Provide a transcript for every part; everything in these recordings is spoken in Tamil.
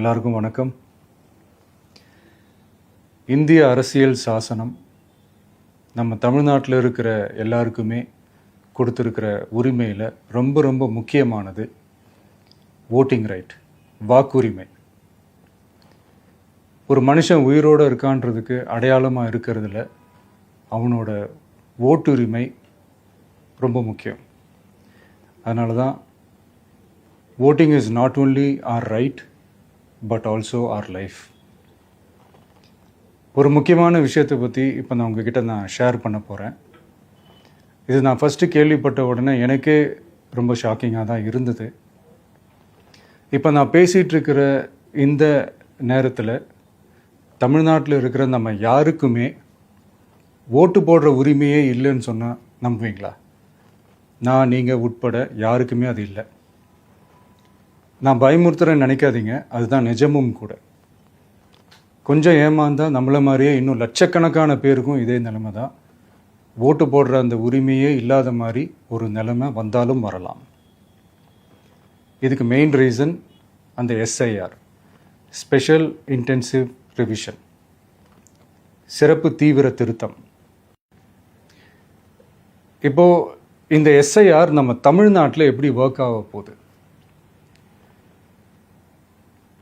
எல்லாருக்கும் வணக்கம். இந்திய அரசியல் சாசனம் நம்ம தமிழ்நாட்டில் இருக்கிற எல்லாருக்குமே கொடுத்துருக்கிற உரிமையில் ரொம்ப ரொம்ப முக்கியமானது ஓட்டிங் ரைட், வாக்குரிமை. ஒரு மனுஷன் உயிரோடு இருக்கான்றதுக்கு அடையாளமாக இருக்கிறதுல அவனோட ஓட்டுரிமை ரொம்ப முக்கியம். அதனால தான் voting is not only our right but also our life. ஒரு முக்கியமான விஷயத்தை பற்றி இப்போ நான் உங்ககிட்ட ஷேர் பண்ண போகிறேன். இது நான் ஃபஸ்ட்டு கேள்விப்பட்ட உடனே எனக்கே ரொம்ப ஷாக்கிங்காக தான் இருந்தது. இப்போ நான் பேசிகிட்டு இருக்கிற இந்த நேரத்தில் தமிழ்நாட்டில் இருக்கிற நம்ம யாருக்குமே ஓட்டு போடுற உரிமையே இல்லைன்னு சொன்னால் நம்புவீங்களா? நான் நீங்கள் உட்பட யாருக்குமே அது இல்லை. நான் பயமுறுத்துறேன்னு நினைக்காதீங்க, அதுதான் நிஜமும் கூட. கொஞ்சம் ஏமாந்தால் நம்மளை மாதிரியே இன்னும் லட்சக்கணக்கான பேருக்கும் இதே நிலைமை தான். ஓட்டு போடுற அந்த உரிமையே இல்லாத மாதிரி ஒரு நிலைமை வந்தாலும் வரலாம். இதுக்கு மெயின் ரீசன் அந்த எஸ்ஐஆர், ஸ்பெஷல் இன்டென்சிவ் ரிவிஷன், சிறப்பு தீவிர திருத்தம். இப்போது இந்த எஸ்ஐஆர் நம்ம தமிழ்நாட்டில் எப்படி ஒர்க் ஆக போகுது?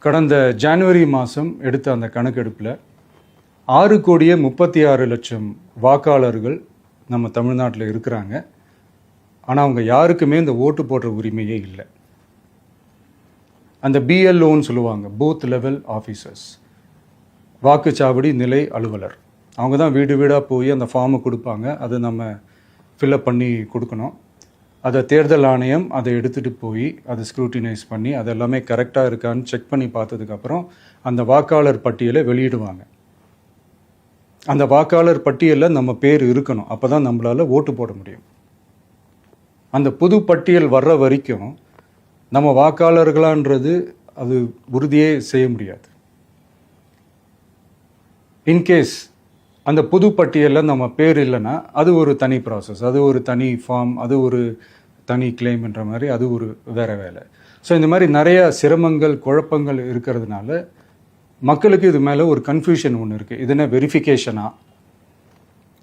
கடந்த ஜனவரி மாதம் எடுத்த அந்த கணக்கெடுப்பில் 6,36,00,000 வாக்காளர்கள் நம்ம தமிழ்நாட்டில் இருக்கிறாங்க. ஆனால் அவங்க யாருக்குமே இந்த ஓட்டு போடுற உரிமையே இல்லை. அந்த பிஎல்ஓன்னு சொல்லுவாங்க, பூத் லெவல் ஆஃபீஸர்ஸ், வாக்குச்சாவடி நிலை அலுவலர். அவங்க தான் வீடு வீடாக போய் அந்த ஃபார்மை கொடுப்பாங்க. அதை நம்ம ஃபில்அப் பண்ணி கொடுக்கணும். அதை தேர்தல் ஆணையம் அதை எடுத்துகிட்டு போய் அதை ஸ்க்ரூட்டினைஸ் பண்ணி அதெல்லாமே கரெக்டாக இருக்கான்னு செக் பண்ணி பார்த்ததுக்கப்புறம் அந்த வாக்காளர் பட்டியலை வெளியிடுவாங்க. அந்த வாக்காளர் பட்டியலில் நம்ம பேர் இருக்கணும், அப்போ தான் நம்மளால் ஓட்டு போட முடியும். அந்த புது பட்டியல் வர்ற வரைக்கும் நம்ம வாக்காளர்களான்றது அது உறுதியே செய்ய முடியாது. இன்கேஸ் அந்த புது பட்டியலில் நம்ம பேர் இல்லைன்னா அது ஒரு தனி ப்ராசஸ், அது ஒரு தனி ஃபார்ம், அது ஒரு தனி கிளைம்ன்ற மாதிரி அது ஒரு வேறு வேலை. ஸோ இந்த மாதிரி நிறையா சிரமங்கள் குழப்பங்கள் இருக்கிறதுனால மக்களுக்கு இது மேலே ஒரு கன்ஃபியூஷன் ஒன்று இருக்குது. இது என்ன வெரிஃபிகேஷனா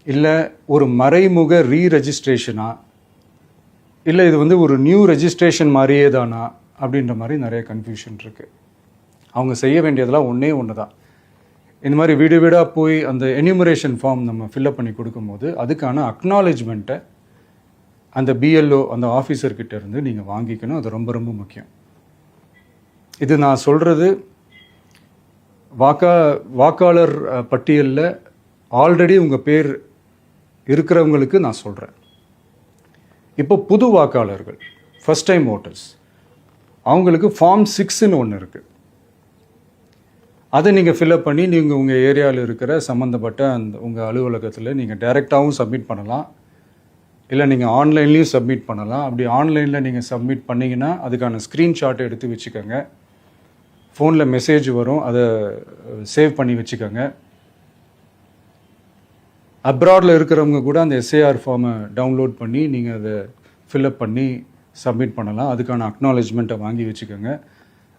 இல்லை ஒரு மறைமுக ரீரெஜிஸ்ட்ரேஷனா இல்லை இது ஒரு நியூ ரெஜிஸ்ட்ரேஷன் மாதிரியே தானா அப்படின்ற மாதிரி நிறைய கன்ஃபியூஷன் இருக்குது. அவங்க செய்ய வேண்டியதெல்லாம் ஒன்று தான். இந்த மாதிரி வீடு வீடாக போய் அந்த என்யூமரேஷன் ஃபார்ம் நம்ம ஃபில்அப் பண்ணி கொடுக்கும்போது அதுக்கான அக்னாலேஜ்மெண்ட்டை அந்த பிஎல்ஓ அந்த ஆஃபீஸர்கிட்ட இருந்து நீங்கள் வாங்கிக்கணும். அது ரொம்ப ரொம்ப முக்கியம். இது நான் சொல்கிறது வாக்காளர் பட்டியலில் ஆல்ரெடி உங்கள் பேர் இருக்கிறவங்களுக்கு நான் சொல்கிறேன். இப்போ புது வாக்காளர்கள், ஃபஸ்ட் டைம் ஓட்டர்ஸ், அவங்களுக்கு ஃபார்ம் 6ன்னு ஒன்று இருக்குது. அதை நீங்கள் ஃபில்அப் பண்ணி நீங்கள் உங்கள் ஏரியாவில் இருக்கிற சம்மந்தப்பட்ட அந்த உங்கள் அலுவலகத்தில் நீங்கள் டைரெக்டாகவும் சப்மிட் பண்ணலாம், இல்லை நீங்கள் ஆன்லைன்லேயும் சப்மிட் பண்ணலாம். அப்படி ஆன்லைனில் நீங்கள் சப்மிட் பண்ணிங்கன்னா அதுக்கான ஸ்க்ரீன்ஷாட்டை எடுத்து வச்சுக்கோங்க. ஃபோனில் மெசேஜ் வரும், அதை சேவ் பண்ணி வச்சுக்கோங்க. அப்ராடில் இருக்கிறவங்க கூட அந்த எஸ்ஐஆர் ஃபார்மை டவுன்லோட் பண்ணி நீங்கள் அதை ஃபில்அப் பண்ணி சப்மிட் பண்ணலாம். அதுக்கான அக்னாலேஜ்மெண்ட்டை வாங்கி வச்சுக்கோங்க.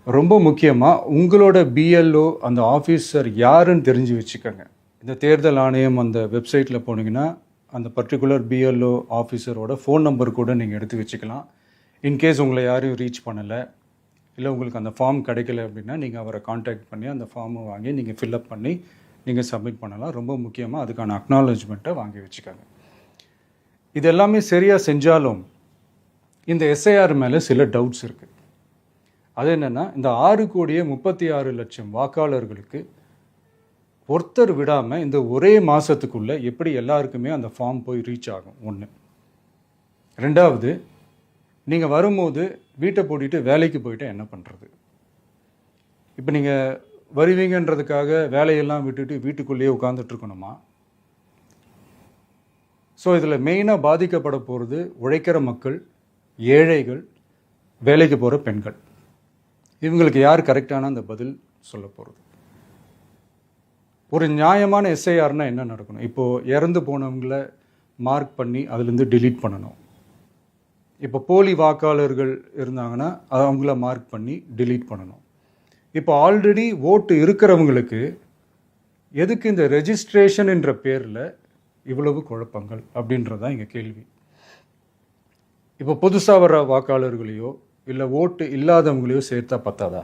ரொம்ப முக்கியமாக உங்களோட பிஎல்ஓ அந்த ஆஃபீஸர் யாருன்னு தெரிஞ்சு வச்சுக்கோங்க. இந்த தேர்தல் ஆணையம் அந்த வெப்சைட்டில் போனீங்கன்னா அந்த பர்டிகுலர் பிஎல்ஓ ஆஃபீஸரோட ஃபோன் நம்பர் கூட நீங்கள் எடுத்து வச்சுக்கலாம். இன்கேஸ் உங்களை யாரையும் ரீச் பண்ணலை இல்லை உங்களுக்கு அந்த ஃபார்ம் கிடைக்கல அப்படின்னா நீங்கள் அவரை காண்டாக்ட் பண்ணி அந்த ஃபார்மை வாங்கி நீங்கள் ஃபில்அப் பண்ணி நீங்கள் சப்மிட் பண்ணலாம். ரொம்ப முக்கியமாக அதுக்கான அக்னாலேஜ்மெண்ட்டை வாங்கி வச்சுக்கோங்க. இது எல்லாமே சரியாக செஞ்சாலும் இந்த எஸ்ஐஆர் மேலே சில டவுட்ஸ் இருக்குது. அது என்னென்னா, இந்த 6,36,00,000 வாக்காளர்களுக்கு ஒருத்தர் விடாமல் இந்த ஒரே மாதத்துக்குள்ளே எப்படி எல்லாருக்குமே அந்த ஃபார்ம் போய் ரீச் ஆகும்? ஒன்று. ரெண்டாவது, நீங்கள் வரும்போது வீட்டை பூட்டிட்டு வேலைக்கு போயிட்டு என்ன பண்ணுறது? இப்போ நீங்கள் வருவீங்கன்றதுக்காக வேலையெல்லாம் விட்டுட்டு வீட்டுக்குள்ளேயே உட்காந்துட்ருக்கணுமா? ஸோ இதில் மெயினாக பாதிக்கப்பட போகிறது உழைக்கிற மக்கள், ஏழைகள், வேலைக்கு போகிற பெண்கள். இவங்களுக்கு யார் கரெக்டான அந்த பதில் சொல்ல போகிறது? ஒரு நியாயமான எஸ்ஐஆர்னா என்ன நடக்கணும்? இப்போது இறந்து போனவங்களை மார்க் பண்ணி அதுலேருந்து டிலீட் பண்ணணும். இப்போ போலி வாக்காளர்கள் இருந்தாங்கன்னா அவங்கள மார்க் பண்ணி டிலீட் பண்ணணும். இப்போ ஆல்ரெடி ஓட்டு இருக்கிறவங்களுக்கு எதுக்கு இந்த ரெஜிஸ்ட்ரேஷன் என்ற பேரில் இவ்வளவு குழப்பங்கள் அப்படின்றது தான் எங்கள் கேள்வி. இப்போ புதுசாக வர வாக்காளர்களையோ இல்லை ஓட்டு இல்லாதவங்களையோ சேர்த்தா பத்தாதா?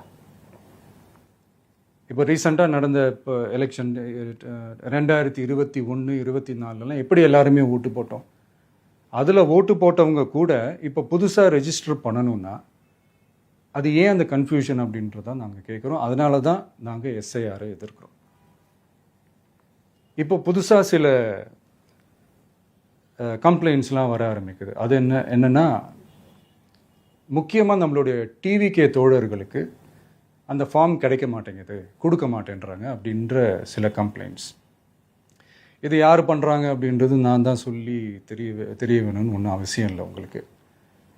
இப்போ ரீசெண்டாக நடந்த இப்போ எலெக்ஷன் 2021, 24 எப்படி எல்லாருமே ஓட்டு போட்டோம்? அதில் ஓட்டு போட்டவங்க கூட இப்போ புதுசாக ரெஜிஸ்டர் பண்ணணும்னா அது ஏன் அந்த கன்ஃபியூஷன் அப்படின்றதான் நாங்கள் கேட்குறோம். அதனால தான் நாங்கள் எஸ்ஐஆரை எதிர்க்கிறோம். இப்போ புதுசாக சில கம்ப்ளைண்ட்ஸ்லாம் வர ஆரம்பிக்குது. அது என்னென்னா முக்கியமாக நம்மளுடைய டிவிகே தோழர்களுக்கு அந்த ஃபார்ம் கிடைக்க மாட்டேங்குது, கொடுக்க மாட்டேன்றாங்க அப்படின்ற சில கம்ப்ளைண்ட்ஸ். இது யார் பண்ணுறாங்க அப்படின்றது நான் தான் சொல்லி தெரிய வேணும்னு ஒன்றும் அவசியம் இல்லை உங்களுக்கு.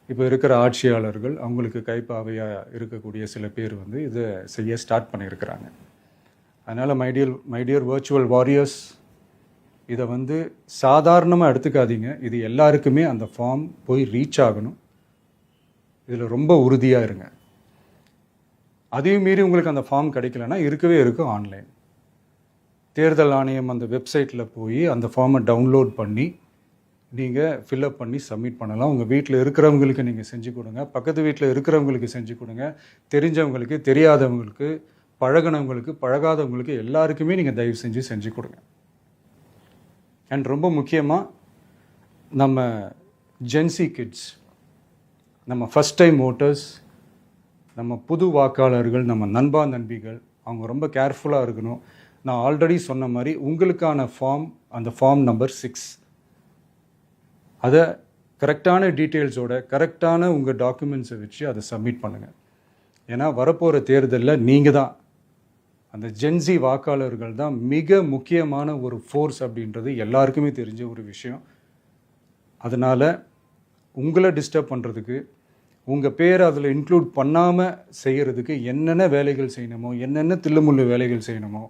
இப்போ இருக்கிற ஆட்சியாளர்கள் அவங்களுக்கு கைப்பாவையாக இருக்கக்கூடிய சில பேர் இதை செய்ய ஸ்டார்ட் பண்ணியிருக்கிறாங்க. அதனால் மைடியர் வர்ச்சுவல் வாரியர்ஸ், இதை சாதாரணமாக எடுத்துக்காதீங்க. இது எல்லாருக்குமே அந்த ஃபார்ம் போய் ரீச் ஆகணும். இதில் ரொம்ப உறுதியாக இருங்க. அதையும் மீறி உங்களுக்கு அந்த ஃபார்ம் கிடைக்கலன்னா இருக்கவே இருக்கும் ஆன்லைன். தேர்தல் ஆணையம் அந்த வெப்சைட்டில் போய் அந்த ஃபார்மை டவுன்லோட் பண்ணி நீங்கள் ஃபில்அப் பண்ணி சப்மிட் பண்ணலாம். உங்கள் வீட்டில் இருக்கிறவங்களுக்கு நீங்கள் செஞ்சு கொடுங்க, பக்கத்து வீட்டில் இருக்கிறவங்களுக்கு செஞ்சு கொடுங்க, தெரிஞ்சவங்களுக்கு, தெரியாதவங்களுக்கு, பழகினவங்களுக்கு, பழகாதவங்களுக்கு எல்லாருக்குமே நீங்கள் தயவு செஞ்சு கொடுங்க. அண்ட் ரொம்ப முக்கியமாக நம்ம ஜென்சி கிட்ஸ், நம்ம ஃபஸ்ட் டைம் ஓட்டர்ஸ், நம்ம புது வாக்காளர்கள், நம்ம நண்பா நண்பிகள், அவங்க ரொம்ப கேர்ஃபுல்லாக இருக்கணும். நான் ஆல்ரெடி சொன்ன மாதிரி உங்களுக்கான ஃபார்ம், அந்த ஃபார்ம் நம்பர் 6, அதை கரெக்டான டீட்டெயில்ஸோட கரெக்டான உங்கள் டாக்குமெண்ட்ஸை வச்சு அதை சப்மிட் பண்ணுங்கள். ஏன்னா வரப்போகிற தேர்தலில் நீங்கள் தான், அந்த ஜென்சி வாக்காளர்கள் தான் மிக முக்கியமான ஒரு ஃபோர்ஸ் அப்படின்றது எல்லாருக்குமே தெரிஞ்ச ஒரு விஷயம். அதனால் உங்களை டிஸ்டர்ப் பண்ணுறதுக்கு, உங்கள் பேரை அதில் இன்க்ளூட் பண்ணாமல் செய்கிறதுக்கு என்னென்ன வேலைகள் செய்யணுமோ, என்னென்ன தில்லுமுள்ளு வேலைகள் செய்யணுமோ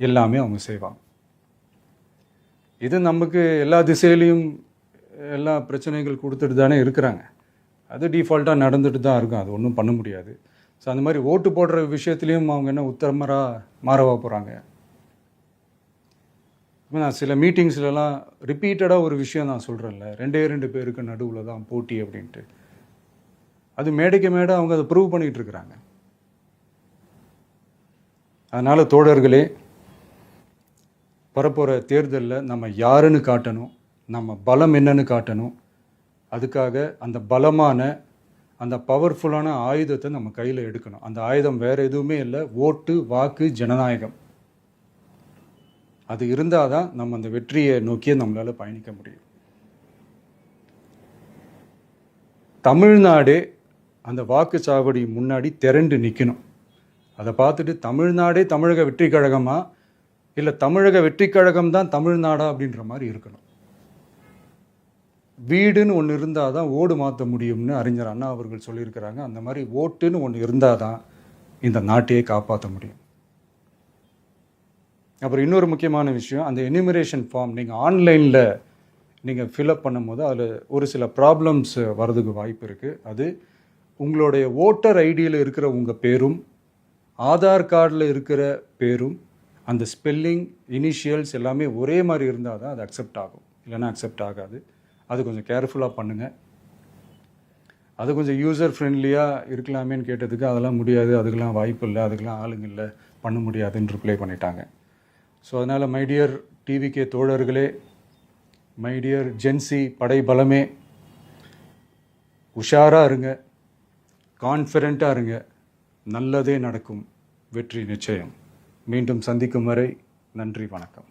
எல்லாமே அவங்க செய்வாங்க. இது நமக்கு எல்லா திசையிலையும் எல்லா பிரச்சனைகள் கொடுத்துட்டு தானே இருக்கிறாங்க. அது டிஃபால்ட்டாக நடந்துட்டு தான் இருக்கும், அது ஒன்றும் பண்ண முடியாது. ஸோ அந்த மாதிரி ஓட்டு போடுற விஷயத்துலேயும் அவங்க என்ன உத்தரமராக மாறவா போகிறாங்க? இப்போ நான் சில மீட்டிங்ஸ்லலாம் ரிப்பீட்டடாக ஒரு விஷயம் நான் சொல்கிறேன்ல, 2 பேருக்கு நடுவில் தான் போட்டி அப்படின்ட்டு. அது மேடைக்கு மேடை அவங்க அதை ப்ரூவ் பண்ணிகிட்டு இருக்கிறாங்க. அதனால் தோழர்களே, வரப்போகிற தேர்தலில் நம்ம யாருன்னு காட்டணும், நம்ம பலம் என்னன்னு காட்டணும். அதுக்காக அந்த பலமான, அந்த பவர்ஃபுல்லான ஆயுதத்தை நம்ம கையில் எடுக்கணும். அந்த ஆயுதம் வேறு எதுவுமே இல்லை, ஓட்டு, வாக்கு, ஜனநாயகம். அது இருந்தால் தான் நம்ம அந்த வெற்றியை நோக்கியே நம்மளால் பயணிக்க முடியும். தமிழ்நாடே அந்த வாக்குச்சாவடி முன்னாடி திரண்டு நிற்கணும். அதை பார்த்துட்டு தமிழ்நாடே தமிழக வெற்றி கழகமா, இல்லை தமிழக வெற்றி கழகம் தான் தமிழ்நாடா அப்படின்ற மாதிரி இருக்கணும். வீடுன்னு ஒன்று இருந்தால் தான் ஓடு மாற்ற முடியும்னு அறிஞர் அண்ணா அவர்கள் சொல்லியிருக்கிறாங்க. அந்த மாதிரி ஓட்டுன்னு ஒன்று இருந்தால் தான் இந்த நாட்டையே காப்பாற்ற முடியும். அப்புறம் இன்னொரு முக்கியமான விஷயம், அந்த எனிமரேஷன் ஃபார்ம் நீங்கள் ஆன்லைனில் நீங்கள் ஃபில்அப் பண்ணும்போது அதில் ஒரு சில ப்ராப்ளம்ஸ் வர்றதுக்கு வாய்ப்பு இருக்குது. அது உங்களுடைய ஓட்டர் ஐடியில் இருக்கிற உங்கள் பேரும், ஆதார் கார்டில் இருக்கிற பேரும், அந்த ஸ்பெல்லிங், இனிஷியல்ஸ் எல்லாமே ஒரே மாதிரி இருந்தால் தான் அது அக்செப்ட் ஆகும், இல்லைன்னா அக்செப்ட் ஆகாது. அது கொஞ்சம் கேர்ஃபுல்லாக பண்ணுங்கள். அது கொஞ்சம் யூசர் ஃப்ரெண்ட்லியாக இருக்கலாமேன்னு கேட்டதுக்கு அதெல்லாம் முடியாது, அதுக்கெல்லாம் வாய்ப்பு இல்லை, அதுக்கெல்லாம் ஆளுங்க இல்லை, பண்ண முடியாதுன்னு ரிப்ளை பண்ணிட்டாங்க. ஸோ அதனால் மைடியர் டிவிகே தோழர்களே, மைடியர் ஜென்சி படை பலமே, உஷாராக இருங்க, கான்ஃபிடென்ட்டாக இருங்க, நல்லதே நடக்கும், வெற்றி நிச்சயம். மீண்டும் சந்திக்கும் வரை நன்றி, வணக்கம்.